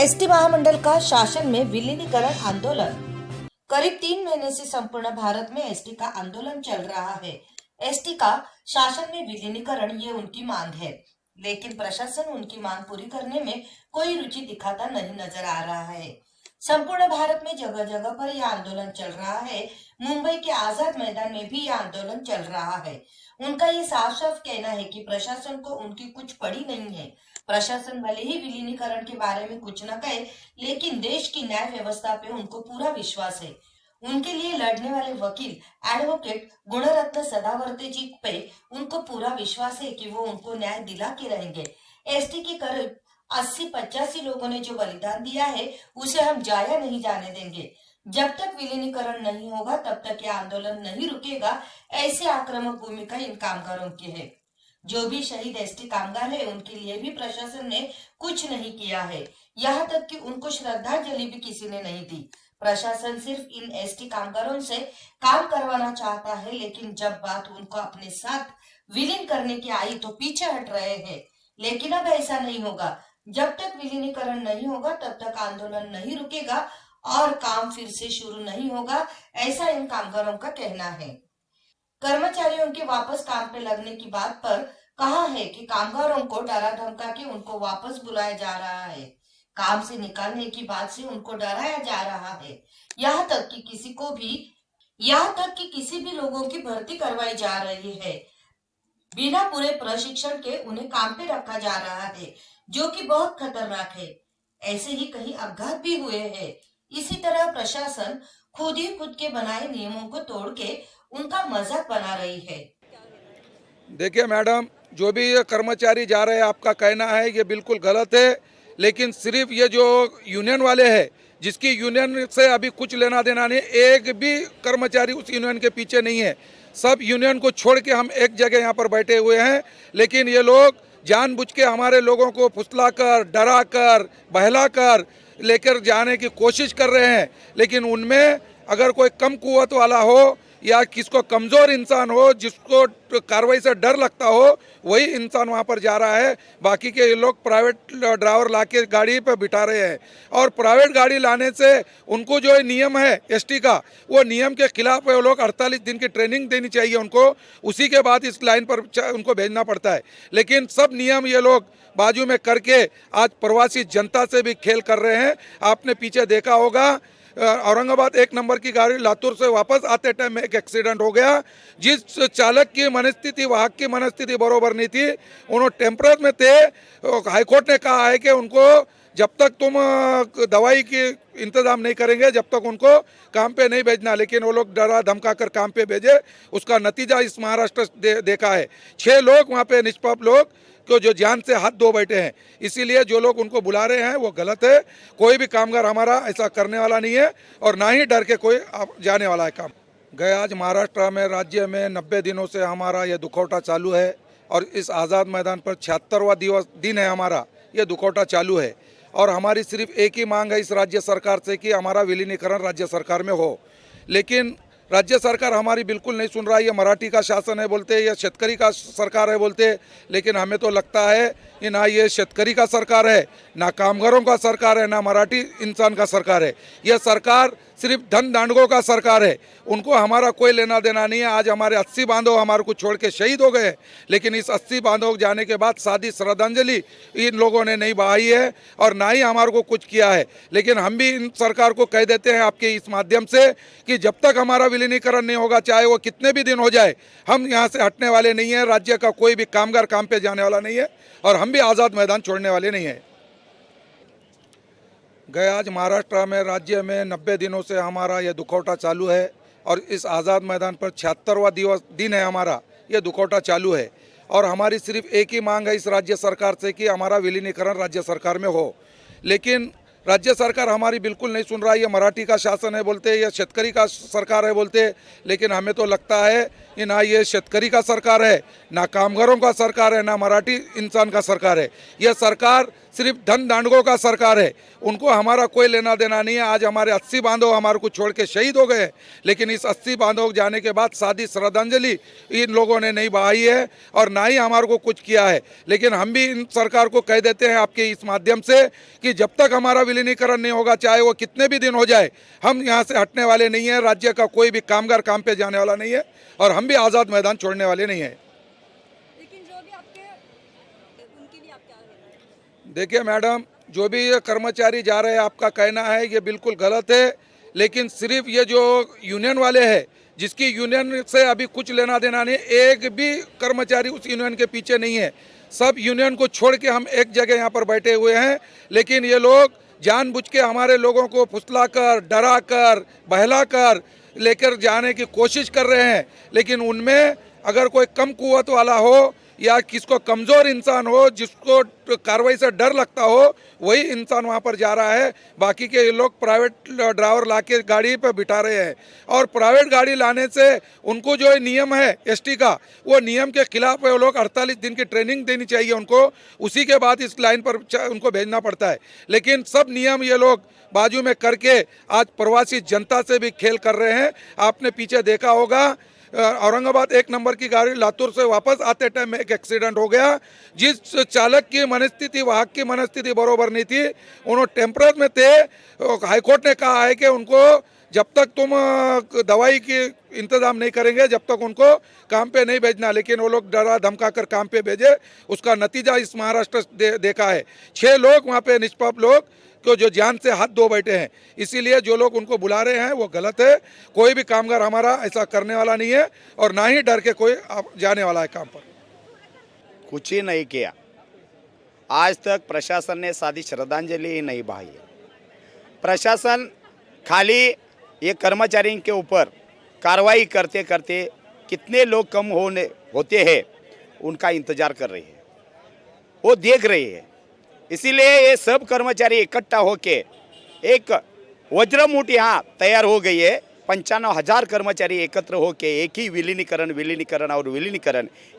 ST महामंडल का शासन में विलीनीकरण आंदोलन। करीब 3 महीने से संपूर्ण भारत में एसटी का आंदोलन चल रहा है। एसटी का शासन में विलीनीकरण ये उनकी मांग है, लेकिन प्रशासन उनकी मांग पूरी करने में कोई रुचि दिखाता नहीं नजर आ रहा है। संपूर्ण भारत में जगह जगह पर यह आंदोलन चल रहा है। मुंबई के आजाद मैदान में भी यह आंदोलन चल रहा है। उनका ये साफ साफ कहना है कि प्रशासन को उनकी कुछ पड़ी नहीं है। प्रशासन भले ही विलीनीकरण के बारे में कुछ न कहे, लेकिन देश की न्याय व्यवस्था पे उनको पूरा विश्वास है। उनके लिए लड़ने वाले वकील एडवोकेट गुणरत्न सदावर्ते जी पे उनको पूरा विश्वास है कि वो उनको न्याय दिला के रहेंगे। एसटी के करीब 80-85 लोगों ने जो बलिदान दिया है, उसे हम जाया नहीं जाने देंगे। जब तक विलीनीकरण नहीं होगा तब तक यह आंदोलन नहीं रुकेगा। ऐसी आक्रामक भूमिका इन कामगारों की है। जो भी शहीद एसटी कामगार है, उनके लिए भी प्रशासन ने कुछ नहीं किया है। यहाँ तक कि उनको श्रद्धांजलि भी किसी ने नहीं दी। प्रशासन सिर्फ इन एसटी कामगारों से काम करवाना चाहता है, लेकिन जब बात उनको अपने साथ विलीन करने की आई तो पीछे हट रहे हैं। लेकिन अब ऐसा नहीं होगा। जब तक विलीनीकरण नहीं होगा तब तक आंदोलन नहीं रुकेगा और काम फिर से शुरू नहीं होगा, ऐसा इन कामगारों का कहना है। कर्मचारियों के वापस काम पे लगने की बात पर कहा है कि कामगारों को डरा धमका के उनको वापस बुलाया जा रहा है। काम से निकालने की बात से उनको डराया जा रहा है। यहाँ तक कि किसी भी लोगों की भर्ती करवाई जा रही है। बिना पूरे प्रशिक्षण के उन्हें काम पे रखा जा रहा है, जो कि बहुत खतरनाक है। ऐसे ही कई अपघात भी हुए हैं। इसी तरह प्रशासन खुद ही खुद के बनाए नियमों को तोड़ के उनका मजाक बना रही है। देखिए मैडम, जो भी ये कर्मचारी जा रहे हैं, आपका कहना है ये बिल्कुल गलत है। लेकिन सिर्फ ये जो यूनियन वाले हैं, जिसकी यूनियन से अभी कुछ लेना देना नहीं, एक भी कर्मचारी उस यूनियन के पीछे नहीं है। सब यूनियन को छोड़ के हम एक जगह यहाँ पर बैठे हुए हैं। लेकिन ये लोग जानबूझ के हमारे लोगों को फुसलाकर, डराकर, बहलाकर लेकर जाने की कोशिश कर रहे हैं। लेकिन उनमें अगर कोई कम कुव्वत वाला हो या किसको कमज़ोर इंसान हो, जिसको कार्रवाई से डर लगता हो, वही इंसान वहाँ पर जा रहा है। बाकी के ये लोग प्राइवेट ड्राइवर लाके गाड़ी पे बिठा रहे हैं। और प्राइवेट गाड़ी लाने से उनको जो नियम है एसटी का, वो नियम के खिलाफ है। वो लोग 48 दिन की ट्रेनिंग देनी चाहिए उनको, उसी के बाद इस लाइन पर उनको भेजना पड़ता है। लेकिन सब नियम ये लोग बाजू में करके आज प्रवासी जनता से भी खेल कर रहे हैं। आपने पीछे देखा होगा, औरंगाबाद 1 नंबर की गाड़ी लातूर से वापस आते टाइम में एक एक्सीडेंट हो गया। जिस चालक की मनस्थिति, वाहक की मनस्थिति बरोबर नहीं थी, उन्होंने टेम्परेचर में थे। हाईकोर्ट ने कहा है कि उनको जब तक तुम दवाई की इंतज़ाम नहीं करेंगे, जब तक उनको काम पे नहीं भेजना। लेकिन वो लोग डरा धमका कर काम पे भेजे। उसका नतीजा इस महाराष्ट्र देखा है। 6 लोग वहाँ पे निष्पाप लोग को जो जान से हाथ धो बैठे हैं। इसीलिए जो लोग उनको बुला रहे हैं वो गलत है। कोई भी कामगार हमारा ऐसा करने वाला नहीं है और ना ही डर के कोई जाने वाला है काम। गए आज महाराष्ट्र में राज्य में 90 दिनों से हमारा ये दुखौटा चालू है और इस आज़ाद मैदान पर 76वां दिन है हमारा ये दुखौटा चालू है। और हमारी सिर्फ एक ही मांग है इस राज्य सरकार से कि हमारा विलीनीकरण राज्य सरकार में हो। लेकिन राज्य सरकार हमारी बिल्कुल नहीं सुन रहा है। ये मराठी का शासन है बोलते, या शेतकरी का सरकार है बोलते। लेकिन हमें तो लगता है कि ना ये शेतकरी का सरकार है, ना कामगारों का सरकार है, ना मराठी इंसान का सरकार है। यह सरकार सिर्फ धन दांडगों का सरकार है। उनको हमारा कोई लेना देना नहीं है। आज हमारे 80 बांधव हमारे को छोड़ के शहीद हो गए। लेकिन इस 80 बांधव जाने के बाद सादी श्रद्धांजलि इन लोगों ने नहीं बहाई है और ना ही हमारे को कुछ किया है। लेकिन हम भी इन सरकार को कह देते हैं आपके इस माध्यम से कि जब तक हमारा विलीनीकरण नहीं होगा, चाहे वो कितने भी दिन हो जाए, हम यहाँ से हटने वाले नहीं हैं। राज्य का कोई भी कामगार काम पे जाने वाला नहीं है और हम भी आज़ाद मैदान छोड़ने वाले नहीं हैं। गए आज महाराष्ट्र में राज्य में 90 दिनों से हमारा ये दुखौटा चालू है और इस आज़ाद मैदान पर 76वां दिन है हमारा ये दुखौटा चालू है। और हमारी सिर्फ एक ही मांग है इस राज्य सरकार से कि हमारा विलीनीकरण राज्य सरकार में हो। लेकिन राज्य सरकार हमारी बिल्कुल नहीं सुन रहा है। ये मराठी का शासन है बोलते, या शेतकरी का सरकार है बोलते। लेकिन हमें तो लगता है कि ना ये शेतकरी का सरकार है, ना कामगारों का सरकार है, ना मराठी इंसान का सरकार है। यह सरकार सिर्फ धन दांडगों का सरकार है, उनको हमारा कोई लेना देना नहीं है। आज हमारे 80 बांधव हमारे को छोड़ के शहीद हो गए, लेकिन इस 80 बांधव जाने के बाद सादी श्रद्धांजलि इन लोगों ने नहीं बहाई है और ना ही हमारे को कुछ किया है। लेकिन हम भी इन सरकार को कह देते हैं आपके इस माध्यम से कि जब तक हमारा विलीनीकरण नहीं होगा, चाहे वो कितने भी दिन हो जाए, हम यहाँ से हटने वाले नहीं हैं। राज्य का कोई भी कामगार काम पे जाने वाला नहीं है और हम भी आज़ाद मैदान छोड़ने वाले नहीं हैं। देखिए मैडम, जो भी ये कर्मचारी जा रहे हैं, आपका कहना है ये बिल्कुल गलत है, लेकिन सिर्फ ये जो यूनियन वाले हैं, जिसकी यूनियन से अभी कुछ लेना देना नहीं, एक भी कर्मचारी उस यूनियन के पीछे नहीं है। सब यूनियन को छोड़ के हम एक जगह यहाँ पर बैठे हुए हैं, लेकिन ये लोग जानबूझ के हमारे लोगों को फुसलाकर, डराकर, बहलाकर लेकर जाने की कोशिश कर रहे हैं। लेकिन उनमें अगर कोई कम कुव्वत वाला हो या किसको कमज़ोर इंसान हो, जिसको कार्रवाई से डर लगता हो, वही इंसान वहाँ पर जा रहा है। बाकी के लोग प्राइवेट ड्राइवर लाके गाड़ी पे बिठा रहे हैं और प्राइवेट गाड़ी लाने से उनको जो नियम है एसटी का, वो नियम के खिलाफ है। वो लोग 48 दिन की ट्रेनिंग देनी चाहिए उनको, उसी के बाद इस लाइन पर उनको भेजना पड़ता है। लेकिन सब नियम ये लोग बाजू में करके आज प्रवासी जनता से भी खेल कर रहे हैं। आपने पीछे देखा होगा, औरंगाबाद 1 नंबर की गाड़ी लातूर से वापस आते टाइम में एक एक्सीडेंट हो गया। जिस चालक की मनस्थिति, वाहक की मनस्थिति बरोबर नहीं थी, उन्होंने टेम्परेचर में थे। हाईकोर्ट ने कहा है कि उनको जब तक तुम दवाई की इंतजाम नहीं करेंगे, जब तक उनको काम पे नहीं भेजना। लेकिन वो लोग डरा धमका कर काम पे भेजे। उसका नतीजा इस महाराष्ट्र देखा है। 6 लोग वहाँ पे निष्पाप लोग को जो जान से हाथ धो बैठे हैं। इसीलिए जो लोग उनको बुला रहे हैं वो गलत है। कोई भी कामगार हमारा ऐसा करने वाला नहीं है और ना ही डर के कोई जाने वाला है काम पर। कुछ ही नहीं किया, आज तक प्रशासन ने सादी श्रद्धांजलि ही नहीं बहाई है। प्रशासन खाली ये कर्मचारी के ऊपर कार्रवाई करते करते कितने लोग कम होते हैं उनका इंतजार कर रही है, वो देख रही है। इसीलिए ये सब कर्मचारी इकट्ठा होके एक वज्रमुठ यहाँ तैयार हो गई है। 95,000 कर्मचारी एकत्र होके एक ही विलीनीकरण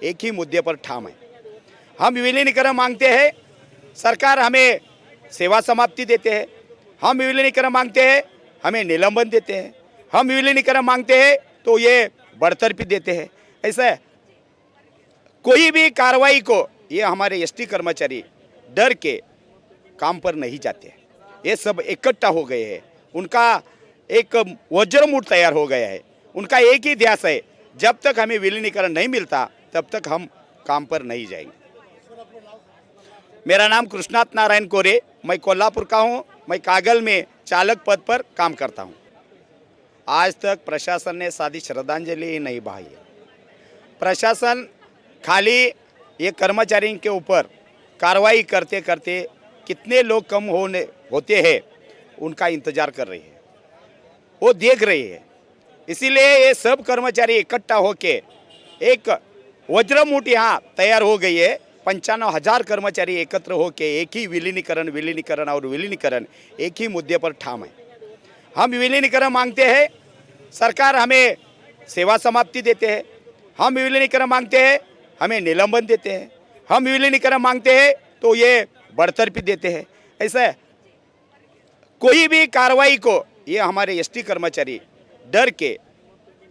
एक ही मुद्दे पर ठाम है। हम विलीनीकरण मांगते हैं, सरकार हमें सेवा समाप्ति देते हैं। हम विलीनीकरण मांगते हैं, हमें निलंबन देते हैं। हम विलीनीकरण मांगते हैं तो ये बढ़तरफी देते हैं। ऐसा कोई भी कार्रवाई को ये हमारे एसटी कर्मचारी डर के काम पर नहीं जाते। ये सब इकट्ठा हो गए हैं, उनका एक वज्रमुठ तैयार हो गया है। उनका एक ही ध्यास है, जब तक हमें विलीनीकरण नहीं मिलता तब तक हम काम पर नहीं जाएंगे। मेरा नाम कृष्णात नारायण कोरे, मैं कोल्हापुर का हूँ। मैं कागल में चालक पद पर काम करता हूँ। आज तक प्रशासन ने सादी श्रद्धांजलि ही नहीं बहाई है। प्रशासन खाली ये कर्मचारी के ऊपर कार्रवाई करते करते कितने लोग कम होते हैं उनका इंतजार कर रही है, वो देख रही है। इसीलिए ये सब कर्मचारी इकट्ठा होके एक वज्रमुठ यहाँ तैयार हो गई है। 95,000 कर्मचारी एकत्र होके एक ही विलीनीकरण एक ही मुद्दे पर ठाम है। हम विलीनीकरण मांगते हैं, सरकार हमें सेवा समाप्ति देते हैं। हम विलीनीकरण मांगते हैं, हमें निलंबन देते हैं। हम विलीनीकरण मांगते हैं तो ये बढ़तरफी देते हैं। ऐसा कोई भी कार्रवाई को ये हमारे एसटी कर्मचारी डर के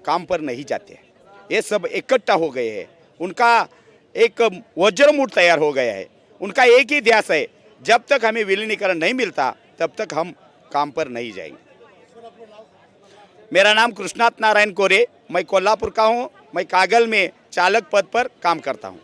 काम पर नहीं जाते। ये सब इकट्ठा हो गए हैं, उनका एक वज्रमुठ तैयार हो गया है। उनका एक ही ध्यास है, जब तक हमें विलीनीकरण नहीं मिलता तब तक हम काम पर नहीं जाएंगे। मेरा नाम कृष्णात नारायण कोरे, मैं कोल्हापुर का हूँ। मैं कागल में चालक पद पर काम करता हूँ।